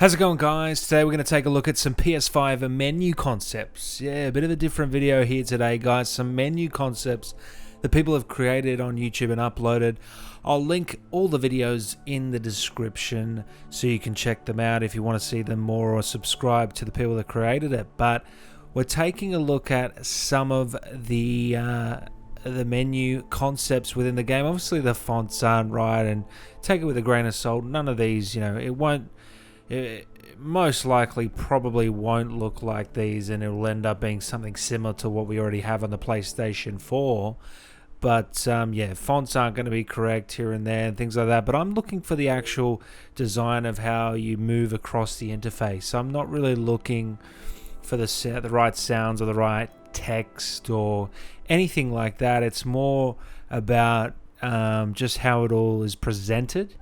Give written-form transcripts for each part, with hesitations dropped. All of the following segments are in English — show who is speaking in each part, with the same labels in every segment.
Speaker 1: How's it going, guys? Today we're going to take a look at some PS5 menu concepts. Yeah, a bit of a different video here today, guys. Some menu concepts that people have created on YouTube and uploaded. I'll link all the videos in the description so you can check them out if you want to see them more or subscribe to the people that created it. But we're taking a look at some of the menu concepts within the game. Obviously the fonts aren't right, and take it with a grain of salt. None of these, it most likely probably won't look like these, and it will end up being something similar to what we already have on the PlayStation 4. But yeah, fonts aren't going to be correct here and there and things like that. But I'm looking for the actual design of how you move across the interface. I'm not really looking for the right sounds or the right text or anything like that. It's more about just how it all is presented.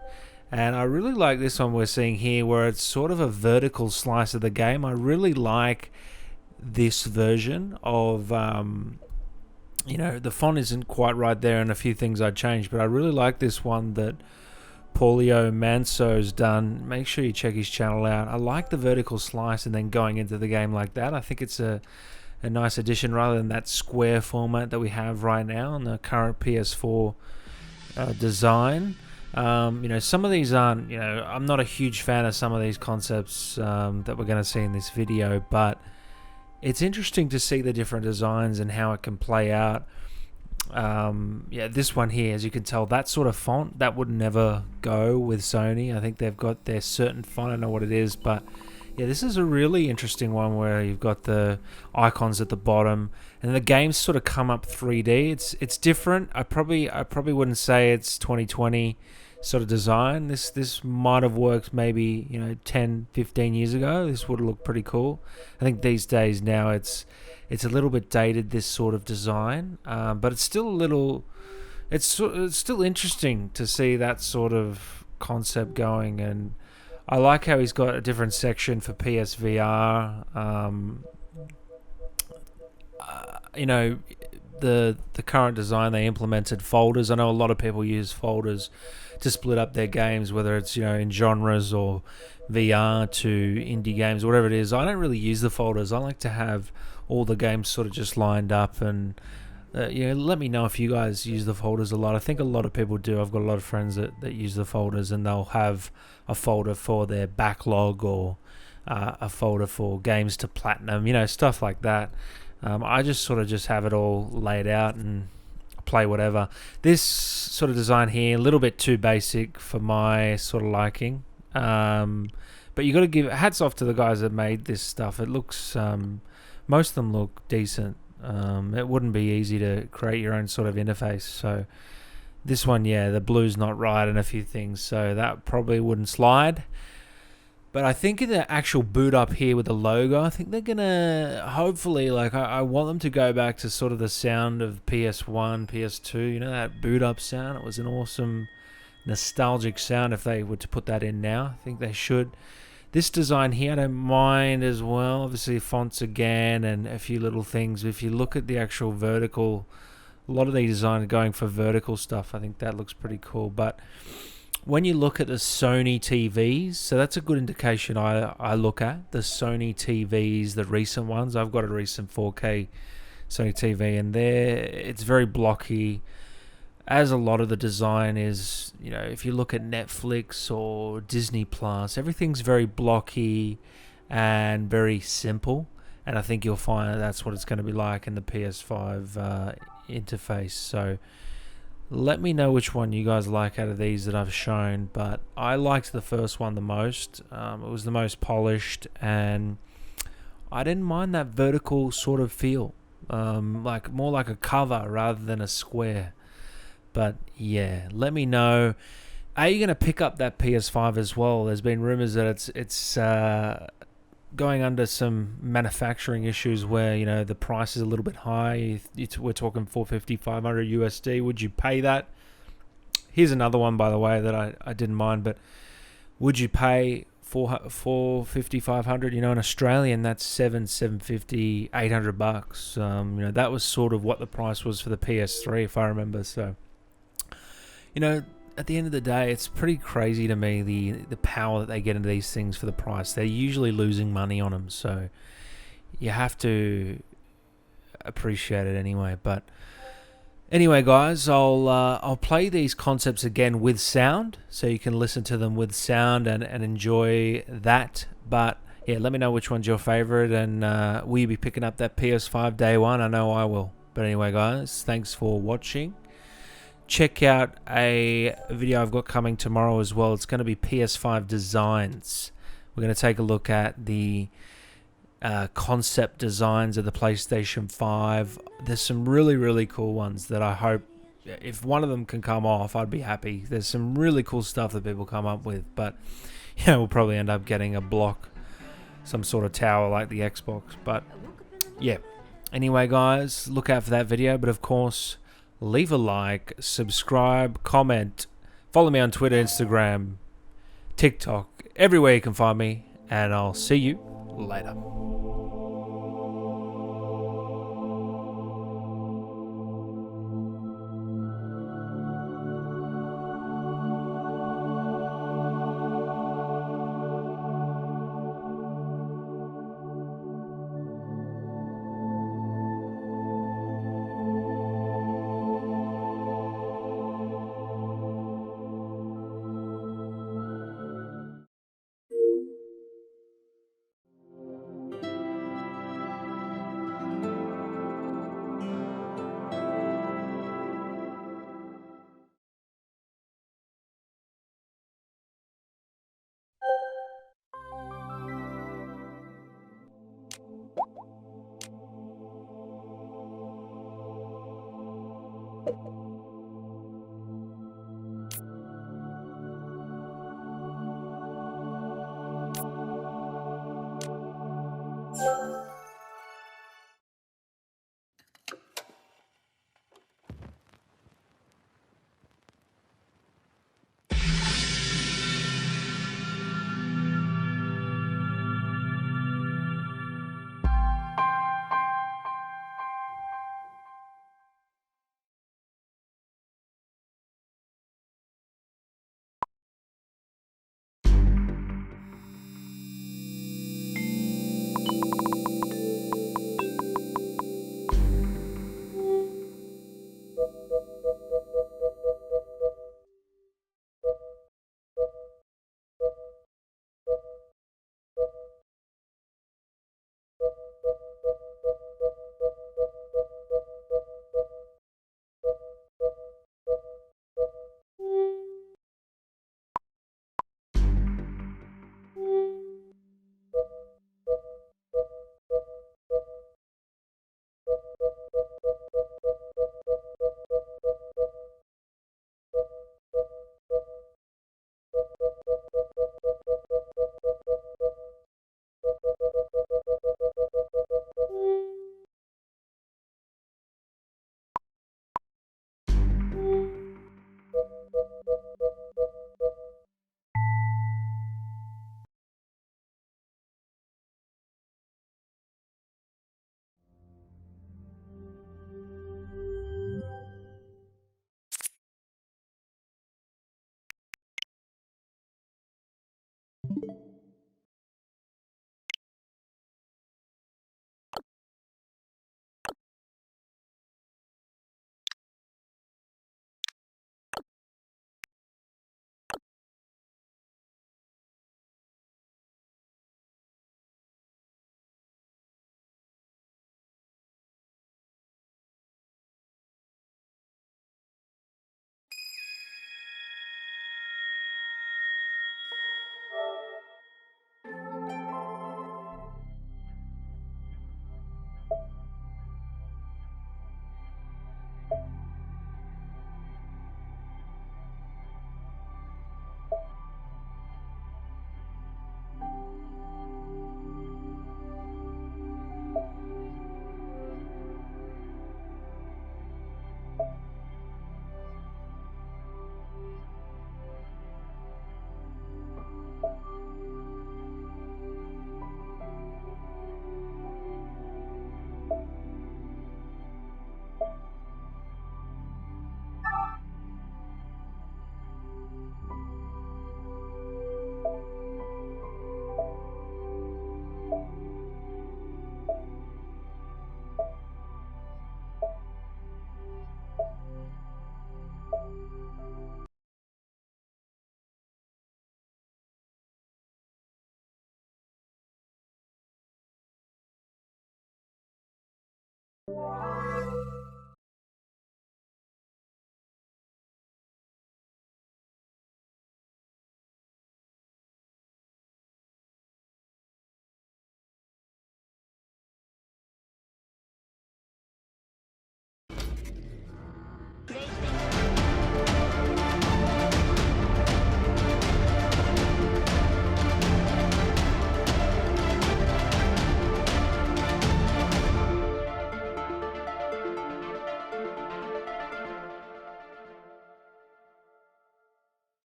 Speaker 1: And I really like this one we're seeing here, where it's sort of a vertical slice of the game. I really like this version of, the font isn't quite right there and a few things I'd change, but I really like this one that Paulio Manso's done. Make sure you check his channel out. I like the vertical slice and then going into the game like that. I think it's a nice addition rather than that square format that we have right now on the current PS4 design. Some of these aren't, I'm not a huge fan of some of these concepts that we're going to see in this video, but it's interesting to see the different designs and how it can play out. This one here, as you can tell, that sort of font, that would never go with Sony. I think they've got their certain font, I don't know what it is, but yeah, this is a really interesting one where you've got the icons at the bottom and the games sort of come up 3D. It's different. I probably wouldn't say it's 2020 sort of design. This might have worked maybe 10, 15 years ago. This would look pretty cool. I think these days now it's a little bit dated, this sort of design, but it's still a little. It's still interesting to see that sort of concept going, and I like how he's got a different section for PSVR. The current design, they implemented folders. I know a lot of people use folders to split up their games, whether it's in genres or VR to indie games, whatever it is. I don't really use the folders. I like to have all the games sort of just lined up, and let me know if you guys use the folders a lot. I think a lot of people do. I've got a lot of friends that use the folders, and they'll have a folder for their backlog or a folder for games to platinum, stuff like that. I just sort of just have it all laid out and play whatever. This sort of design here, a little bit too basic for my sort of liking. But you got to give hats off to the guys that made this stuff. It looks, most of them look decent. It wouldn't be easy to create your own sort of interface. So this one, yeah, the blue's not right and a few things, so that probably wouldn't slide. But I think in the actual boot up here with the logo, I think they're gonna hopefully, I want them to go back to sort of the sound of PS1, PS2. That boot up sound. It was an awesome, nostalgic sound. If they were to put that in now, I think they should. This design here, I don't mind as well. Obviously, fonts again and a few little things. If you look at the actual vertical, a lot of these designs are going for vertical stuff. I think that looks pretty cool. But when you look at the Sony TVs, so that's a good indication I look at. The Sony TVs, the recent ones. I've got a recent 4K Sony TV, and it's very blocky, as a lot of the design is. If you look at Netflix or Disney Plus, everything's very blocky and very simple. And I think you'll find that's what it's going to be like in the PS5 interface. So let me know which one you guys like out of these that I've shown, but I liked the first one the most. It was the most polished, and I didn't mind that vertical sort of feel, more like a cover rather than a square. But yeah, let me know. Are you going to pick up that PS5 as well? There's been rumors that it's going under some manufacturing issues where the price is a little bit high. We're talking 450, 500 USD. Would you pay that? Here's another one, by the way, that I didn't mind, but would you pay 450, 500? In Australian, that's 750, 800 bucks. That was sort of what the price was for the PS3, if I remember. So at the end of the day, it's pretty crazy to me the power that they get into these things for the price. They're usually losing money on them, so you have to appreciate it anyway. But anyway, guys, I'll play these concepts again with sound, so you can listen to them with sound and enjoy that. But yeah, let me know which one's your favorite, and will you be picking up that PS5 day one? I know I will. But anyway, guys, thanks for watching. Check out a video I've got coming tomorrow as well. It's going to be PS5 designs. We're going to take a look at the concept designs of the PlayStation 5. There's some really cool ones that I hope, if one of them can come off, I'd be happy. There's some really cool stuff that people come up with, but yeah, we'll probably end up getting a block, some sort of tower like the Xbox. But yeah, anyway, guys, look out for that video. But of course, leave a like, subscribe, comment, follow me on Twitter, Instagram, TikTok, everywhere you can find me, and I'll see you later.